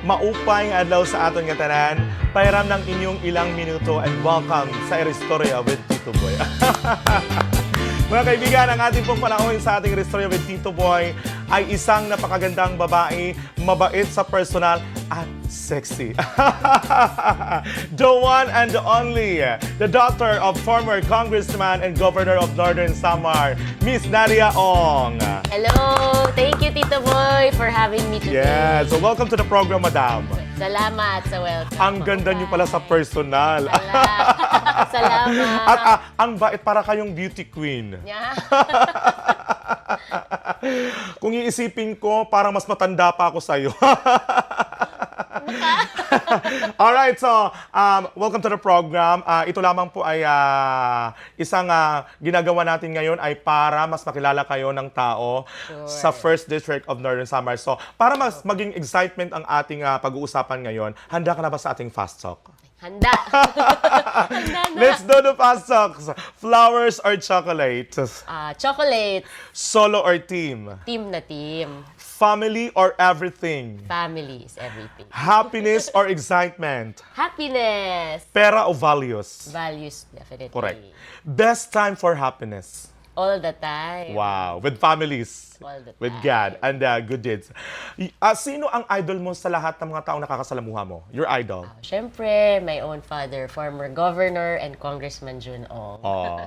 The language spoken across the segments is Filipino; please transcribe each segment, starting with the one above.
Maupay nga adlaw sa aton nga tanan. Pairam ng inyong ilang minuto and welcome sa Eristorya with Tito Boy. Mga kaibigan, ang ating pong panahon sa ating Eristorya with Tito Boy ay isang napakagandang babae, mabait sa personal at sexy. The one and the only, the daughter of former Congressman and Governor of Northern Samar, Miss Nadia Ong. Hello! Thank you, Tito Boy, for having me today. Yes, so welcome to the program, Madam. Salamat sa welcome. Ang ganda niyo pala sa personal. Salamat. At ang bait, para kayong beauty queen. Yeah. Kung iisipin ko, parang mas matanda pa ako sa'yo. Alright, so welcome to the program. Ito lamang po ay isang ginagawa natin ngayon ay para mas makilala kayo ng tao sa 1st District of Northern Samar. So, para mas maging excitement ang ating pag-uusapan ngayon, handa ka na ba sa ating Fast Talk? Handa. Handa na. Let's do the Fast Talks. Flowers or chocolate? Chocolate. Solo or team? Team na team. Family or everything? Family is everything. Happiness or excitement? Happiness. Pera o values? Values, definitely. Correct. Best time for happiness? All the time. Wow. With families? All the With time. God and good deeds. Sino ang idol mo sa lahat ng mga taong nakakasalamuha mo? Your idol? Siyempre, my own father, former Governor and Congressman Jun Ong. Oh.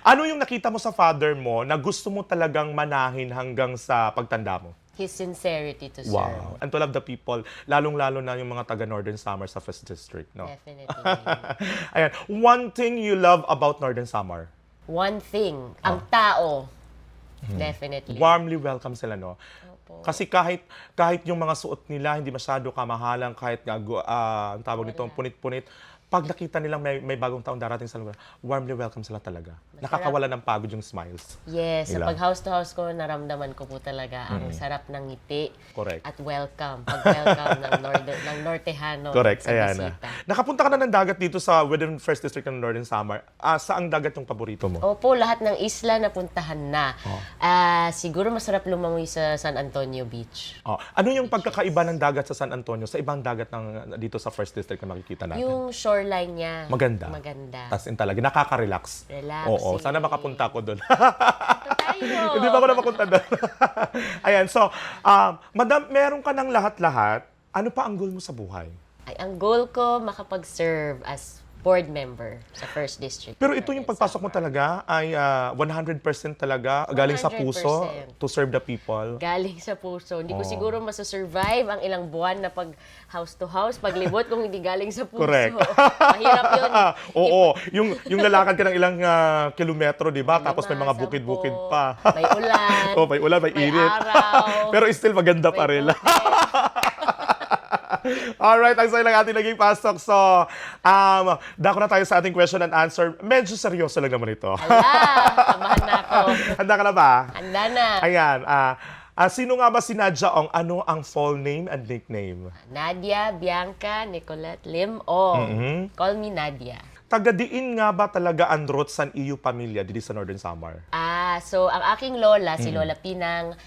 Ano yung nakita mo sa father mo na gusto mo talagang manahin hanggang sa pagtanda mo? His sincerity to serve. Wow. And to love the people, lalong-lalo na yung mga taga Northern Samar sa 1st District, no? Definitely. Ayan. One thing you love about Northern Samar? One thing, ang tao. Definitely. Warmly welcome sila, no? Opo. Kasi kahit yung mga suot nila, hindi masyado kamahalang, kahit ang tawag nito, punit-punit, pag nakita nilang may bagong taon darating sa lugar, warmly welcome sila talaga. Nakakawala ng pagod yung smiles. Yes, sa Nila. pag house to house ko, naramdaman ko po talaga ang sarap ng ngiti. Correct. At welcome. Pag-welcome ng Nortehano Correct, sa ayan. bisita. Nakapunta ka na ng dagat dito sa within 1st District ng Northern Samar. Saang dagat yung paborito mo? Opo, lahat ng isla napuntahan na. Siguro masarap lumangoy sa San Antonio Beach. Oh. Ano yung pagkakaiba ng dagat sa San Antonio sa ibang dagat dito sa 1st District na makikita natin? Yung shoreline niya. Maganda. Maganda. As in talaga, nakaka-relax. Relaxing. Oo, sana makapunta ko doon. Tayo. Hindi pa ako napapunta doon. Ayan, so, Madam, meron ka ng lahat-lahat. Ano pa ang goal mo sa buhay? Ay, ang goal ko, makapag-serve as board member sa 1st District. Pero ito yung pagpasok mo talaga ay 100% talaga galing sa puso 100%. to serve the people. Galing sa puso. Hindi ko siguro masasurvive ang ilang buwan na pag house to house, paglibot kung hindi galing sa puso. Correct. Mahirap yun. Oo, yung lalakad ka ng ilang kilometro, di ba? Tapos may mga 5, bukid-bukid 10. pa. May ulan. Oh, may ulan, may init. araw. Pero still maganda pa rin. Alright, ang saya lang ating naging pasok. So, dako na tayo sa ating question and answer. Medyo seryoso lang naman ito. Tabahan na ako. Handa ka na ba? Handa na. Ayan. Sino nga ba si Nadia Ong? Ano ang full name and nickname? Nadia Bianca Nicolette Lim Ong. Call me Nadia. Taga-diin nga ba talaga ang roots sa iyo pamilya dito sa Northern Samar? So ang aking lola, si Lola Pinang,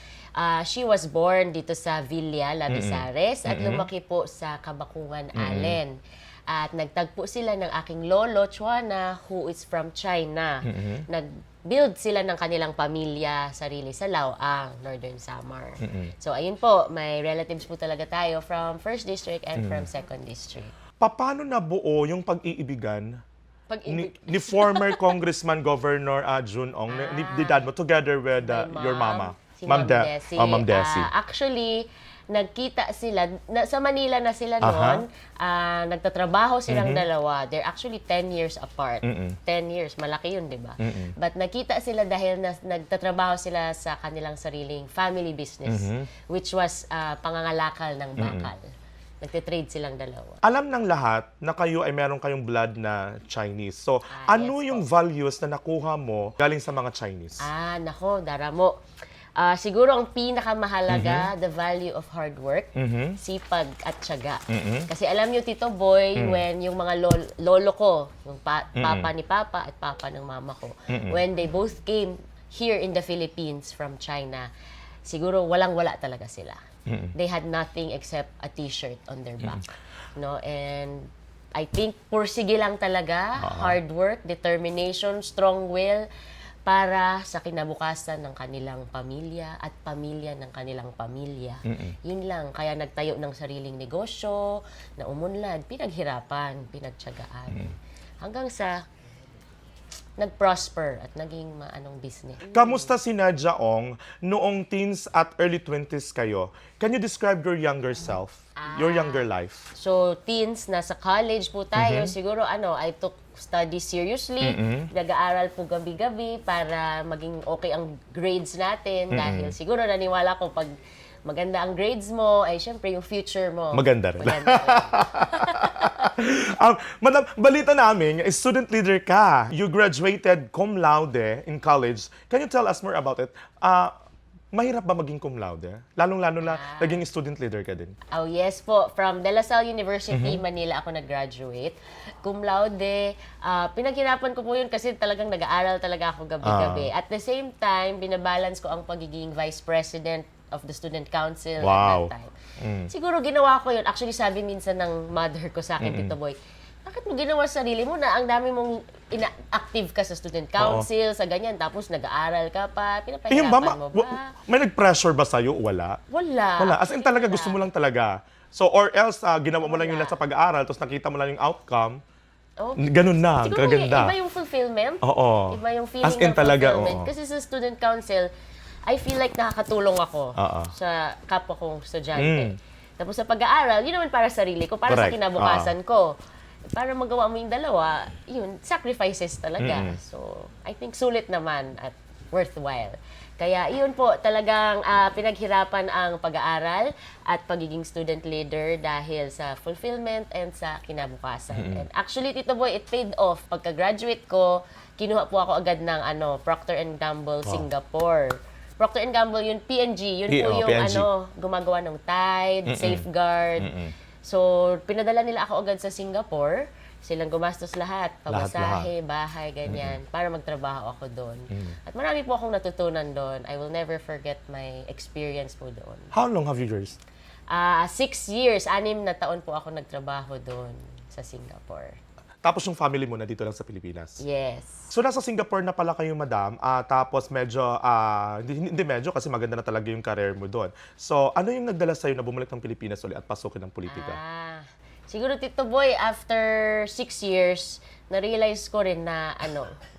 she was born dito sa Villa, Labisares, at lumaki po sa Kabakungan, Allen. At nagtagpo sila ng aking lolo, Chuana, who is from China. Nag-build sila ng kanilang pamilya, sarili sa Laoang, Northern Samar. So ayun po, may relatives po talaga tayo from 1st District and from 2nd District. Paano nabuo yung pag-iibigan Pag-ibig. ni former Congressman Governor Jun Ong, ni dad mo, together with My your mama? Si Ma'am Desi. Ma'am Desi. Actually, nagkita sila, sa Manila na sila noon, nagtatrabaho silang dalawa. They're actually 10 years apart. 10 years, malaki yun, di ba? But nagkita sila dahil nagtatrabaho sila sa kanilang sariling family business, which was pangangalakal ng bakal. Nagtitrade silang dalawa. Alam ng lahat na kayo ay meron kayong blood na Chinese. So, ano yes yung values na nakuha mo galing sa mga Chinese? Nako, daramo. Siguro ang pinakamahalaga, the value of hard work, sipag at tiyaga. Kasi alam niyo, Tito Boy, when yung mga lolo ko, yung papa ni Papa at papa ng mama ko, when they both came here in the Philippines from China, siguro walang-wala talaga sila. they had nothing except a t-shirt on their back. No, and I think pursige lang talaga, hard work, determination, strong will para sa kinabukasan ng kanilang pamilya at pamilya ng kanilang pamilya. Yun lang, kaya nagtayo ng sariling negosyo, na umunlad, pinaghirapan, pinagtiyagaan. Hanggang sa nag-prosper at naging maanong business. Kamusta si Nadia Ong noong teens at early 20s kayo? Can you describe your younger self? Your younger life? So, teens, nasa college po tayo. Siguro, I took study seriously. Nag-aaral po gabi-gabi para maging okay ang grades natin. Dahil siguro naniwala ko pag maganda ang grades mo, ay syempre yung future mo. Maganda rin. Maganda rin. Madam, balita namin, student leader ka. You graduated cum laude in college. Can you tell us more about it? Mahirap ba maging cum laude? Lalong-lalo na naging student leader ka din. Oh, yes po. From De La Salle University, Manila ako nag-graduate. Cum laude. Pinaghirapan ko po yun kasi talagang nag-aaral talaga ako gabi-gabi. At the same time, binabalance ko ang pagiging vice president of the student council at that time. Siguro ginawa ko yun. Actually, sabi minsan ng mother ko sa akin, Tito Boy, bakit mo ginawa sa sarili mo na ang dami mong active ka sa student council, sa ganyan, tapos nag-aaral ka pa, pinapahirapan mo ba? May nag-pressure ba sa'yo? Wala? Wala. As in talaga, gusto mo lang talaga. So, or else, ginawa mo lang yung sa pag-aaral, tapos nakita mo lang yung outcome. Ganun na, siguro kaganda. Iba yung fulfillment. Oo. Iba yung feeling As in ng talaga, fulfillment. Kasi sa student council, I feel like nakakatulong ako sa kapwa kong estudyante. Tapos sa pag-aaral, yun naman para sa sarili ko, para sa kinabukasan ko. Para magawa mo yung dalawa, yun, sacrifices talaga. So, I think sulit naman at worthwhile. Kaya yun po, talagang pinaghirapan ang pag-aaral at pagiging student leader dahil sa fulfillment and sa kinabukasan. And actually, Tito Boy, it paid off. Pagka-graduate ko, kinuha po ako agad ng Procter & Gamble Singapore. Procter & Gamble, yun, P&G. Yun po yung P&G. gumagawa ng Tide, Safeguard. So, pinadala nila ako agad sa Singapore. Silang gumastos lahat, pamasahe, bahay, ganyan, para magtrabaho ako doon. At marami po akong natutunan doon. I will never forget my experience po doon. How long have you yours? 6 years, 6 na taon po ako nagtrabaho doon sa Singapore. Tapos yung family mo na dito lang sa Pilipinas? Yes. So nasa Singapore na pala kayo, madam, tapos medyo, hindi medyo kasi maganda na talaga yung career mo doon. So ano yung nagdala sa'yo na bumalik ng Pilipinas ulit at pasukin ng politika? Siguro, Tito Boy, after 6 years, na-realize ko rin na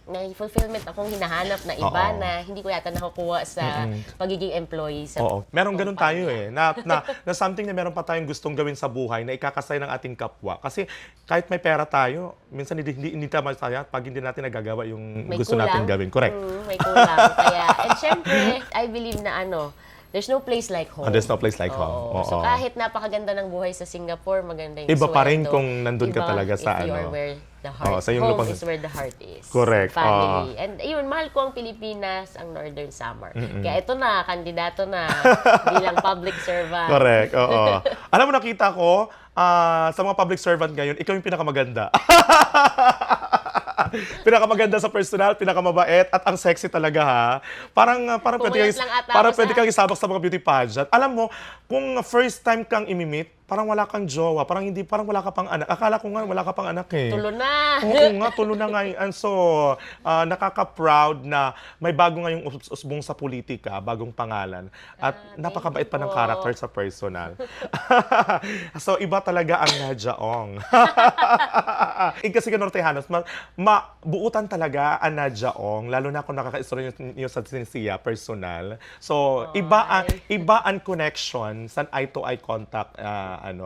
na fulfillment akong hinahanap na iba na hindi ko yata nakukuha sa pagiging employee. Meron ganun tayo na something na meron pa tayong gustong gawin sa buhay na ikakasay ng ating kapwa. Kasi kahit may pera tayo, minsan hindi tayo masaya pag hindi natin nagagawa yung gusto natin gawin. Correct. May kulang. Kaya, and syempre, I believe na there's no place like home. There's no place like home. So kahit napakaganda ng buhay sa Singapore, maganda yung iba pa rin sweldo. kung nandun ka talaga sa if you are where the heart. sa yung Home lupang- is where the heart is. Correct. Family. And yun, mahal ko ang Pilipinas, ang Northern Summer. Kaya ito na, kandidato na bilang public servant. Correct. Alam mo, nakita ko, sa mga public servant ngayon, ikaw yung pinakamaganda. Pinakamaganda sa personal, pinakamabait, at ang sexy talaga, ha. Parang Pumuyat lang ata ako pwede kang isabak sa mga beauty pageant. Alam mo, kung first time kang imimit, parang wala kang jowa, parang wala ka pang anak. Akala ko nga wala ka pang anak eh. Tulo na. Oo nga, tulo na nga. And so, nakaka-proud na may bago ngayong usbong sa politika, bagong pangalan. At napakabait pa ng character sa personal. So, iba talaga ang Nadia Ong. Kasi ka Nortehanos, mabuutan talaga ang Nadia Ong, lalo na kung nakaka-istorya niyo sa sinisiya, personal. So, iba ang connection sa eye-to-eye contact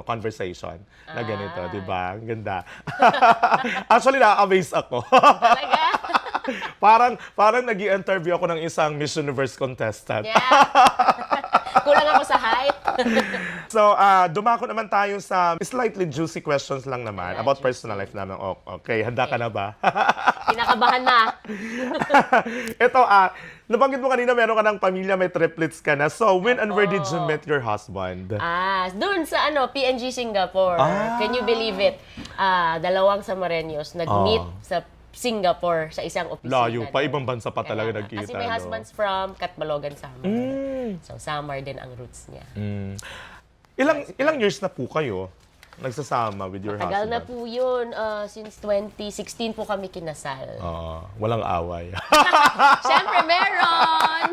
conversation na ganito, di ba? Ang ganda. Actually, na-amaze ako. Talaga? parang nag-i-interview ako ng isang Miss Universe contestant. Yeah. Kulang ako sa height. So, dumako naman tayo sa slightly juicy questions lang naman about personal life namin. Okay, handa ka na ba? Kinakabahan na. Ito, nabanggit mo kanina meron ka ng pamilya, may triplets ka na. So, when and where did you meet your husband? Doon sa P&G Singapore. Can you believe it? Dalawang Samareños nag-meet sa Singapore sa isang opisina. Layo pa, ibang bansa pa talaga nagkita. Kasi my husband's from Catbalogan, Samar. So, Samar din ang roots niya. Ilang years na po kayo nagsasama with your Tagal na husband? po yun. Since 2016 po kami kinasal. Walang away. Siyempre, meron!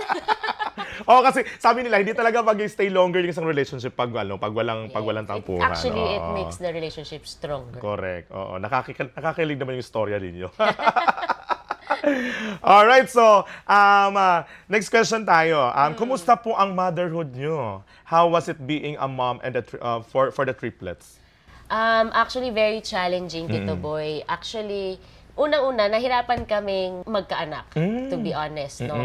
Kasi sabi nila hindi talaga mag-stay longer yung isang relationship pag walang tampuhan. Actually, it makes the relationship stronger. Correct. Oo, nakakilig naman yung storya ninyo. Alright, so next question tayo. Kumusta po ang motherhood nyo? How was it being a mom and for the triplets? Actually, very challenging, Tito Boy. Actually, unang-una, nahirapan kaming magkaanak, to be honest. No?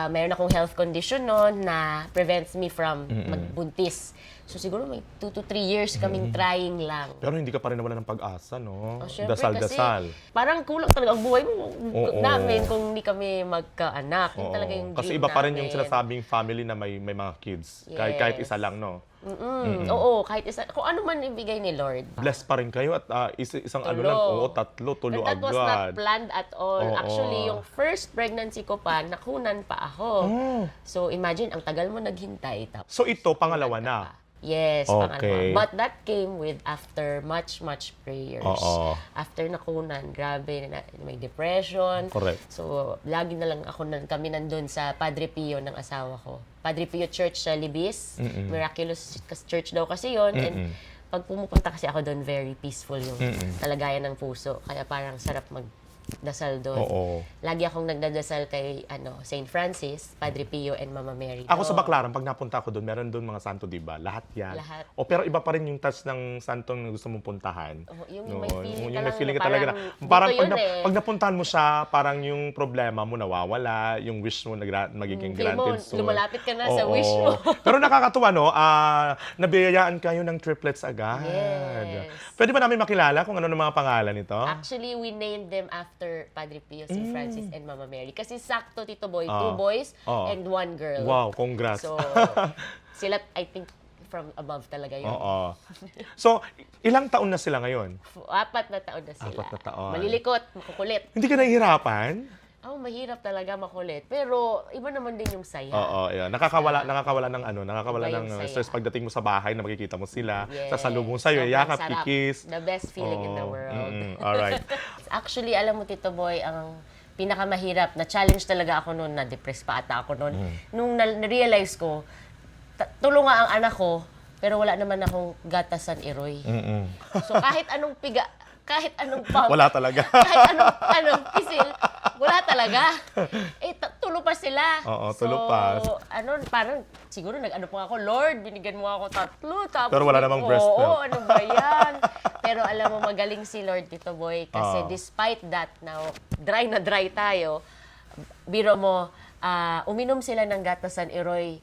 Mayroon akong health condition noon na prevents me from magbuntis. So siguro may 2 to 3 years kaming trying lang. Pero hindi ka pa rin nawala ng pag-asa, no? Syempre, Dasal-dasal. kasi parang kulang talaga ang buhay mo Oo. namin kung hindi kami magkaanak. Yun Oo. talaga yung dream Kasi iba pa rin yung namin. sinasabing family na may mga kids. Kahit Yes. isa lang, no? Oo, kahit isa. Kung ano man ibigay ni Lord. Blessed pa rin kayo at isang ano Tulo. lang, tatlo And that was not agad. planned at all. Oo. Actually, yung first pregnancy ko pa, nakunan pa ako. So imagine, ang tagal mo naghintay. Tapos, So ito, pangalawa na. yes, Okay. pangalawa. But that came with after much prayers. Oo. After nakunan, grabe, may depression. Correct. So, lagi na lang kami nandun sa Padre Pio ng asawa ko. Padre Pio Church sa Libis. Miraculous Church daw kasi yon. And pag pumupunta kasi ako doon, very peaceful yung kalagayan ng puso. Kaya parang sarap magdasal doon. Oo. Lagi akong nagdadasal kay St. Francis, Padre Pio, and Mama Mary. Ako sa doon. Baclaran, pag napunta ako doon, meron doon mga santo, di ba? Lahat yan. Lahat. Pero iba pa rin yung touch ng santong na gusto mong puntahan. Yung No, may feeling ka yung may lang feeling na ka talaga na, parang parang dito pag, yun eh. pag napuntahan mo siya, parang yung problema mo nawawala, yung wish mo magiging Feeling mo, granted soon. lumalapit ka na sa Oo. wish mo. Pero nakakatuwa, no? Nabiyayaan kayo ng triplets agad. Yes. Pwede ba namin makilala kung ano ng mga pangalan nito? Actually, we named them after Padre Pio, St. Francis, and Mama Mary. Kasi sakto, Tito Boy, 2 boys and 1 girl. Wow, congrats. So, sila, I think, from above talaga yun. Oo. So, ilang taon na sila ngayon? 4 na taon na sila. 4 na taon. Malilikot, makukulit. Hindi ka nahihirapan? Mahirap talaga makulit. Pero, iba naman din yung saya. Oo, yeah. Nakakawala Iba yung ng saya. stress pagdating mo sa bahay na makikita mo sila. Yes. Sasalubong sa'yo, Sobrang yakap, sarap. kikis. The best feeling in the Oo. world. Alright. Actually, alam mo, Tito Boy, ang pinakamahirap na challenge talaga ako noon, na-depress pa ata ako noon. Nung na-realize ko, tulo nga ang anak ko, pero wala naman akong gatasan iroy. So kahit anong kahit anong pump, Wala talaga. kahit anong pisil, wala talaga. Tulo pa sila. Oo, tulo pa. Parang, siguro nag-ano pa ako, Lord, binigyan mo ako 3, tapos, Pero wala namang breast milk. Oo, ano ba yan? Pero alam mo, magaling si Lord, Tito Boy, kasi despite that, now, dry na dry tayo, biro mo, uminom sila ng gatasan iroy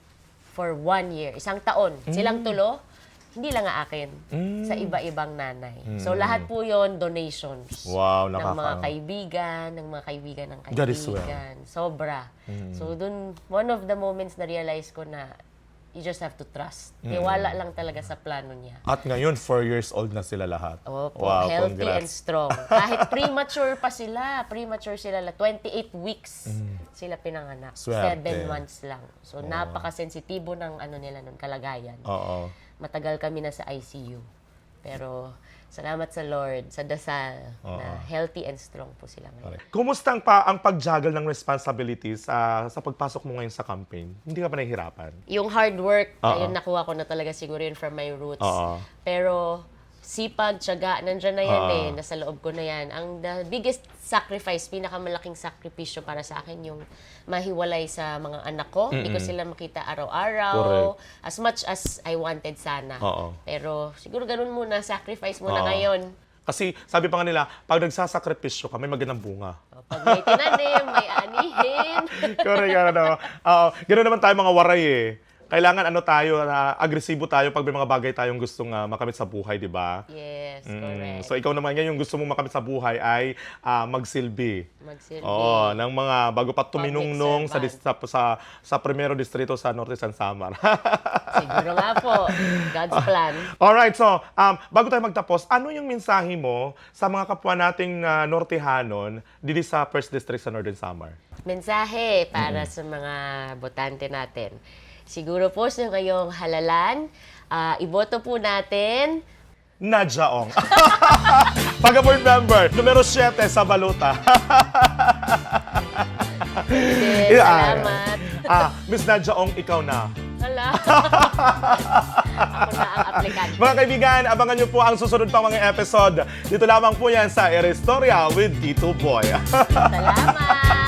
for 1 year, 1 taon. Silang tulo, hindi lang akin, sa iba-ibang nanay. So lahat po yon donations. Wow, ng mga kaibigan, ng mga kaibigan ng God is well. kaibigan. Sobra. So dun, one of the moments na realize ko na you just have to trust. Tiwala lang talaga sa plano niya. At ngayon, 4 years old na sila lahat. Opo, Wow, healthy and congrats. strong. Kahit premature pa sila, 28 weeks sila pinanganak. Swerte. 7 months lang. So napakasensitibo ng nila nun, kalagayan. Oo. Matagal kami na sa ICU. Pero salamat sa Lord, sa dasal, na healthy and strong po sila ngayon. Kumusta ang pag-juggle ng responsibilities sa pagpasok mo ngayon sa campaign? Hindi ka ba nahihirapan? Yung hard work, ayun, nakuha ko na talaga siguro yun from my roots. Pero sipag, tiyaga, nandyan na yan nasa loob ko na yan. Ang the biggest sacrifice, pinakamalaking sakripisyo para sa akin yung mahiwalay sa mga anak ko. Hindi ko sila makita araw-araw. Correct. As much as I wanted sana. Pero siguro ganun muna, sacrifice muna ngayon. Kasi sabi pa nga nila, pag nagsasakripisyo ka, may magandang bunga. Pag may tinanim, may anihin. Correct, ano. Ganoon naman tayo mga waray eh. Kailangan tayo, agresibo tayo pag may mga bagay tayong gustong makamit sa buhay, di ba? Yes, correct. So ikaw naman yan, yung gusto mong makamit sa buhay ay magsilbi. Magsilbi. Oo, ng mga bago pa tuminungnong Public sa primero distrito sa Norte San Samar. Siguro nga po. God's plan. Alright, so bago tayo magtapos, ano yung mensahe mo sa mga kapwa nating Nortehanon dito sa First District sa Northern Samar? Mensahe para sa mga botante natin. Siguro po sa ngayong halalan, iboto po natin. Nadia Ong. Pagka-board member, numero 7 sa baluta. Then, salamat. Miss Nadia Ong, ikaw na. Hala. Ako na ang aplikante. Mga kaibigan, abangan niyo po ang susunod pang mga episode. Dito lamang po yan sa Eristorya with Tito Boy. Salamat.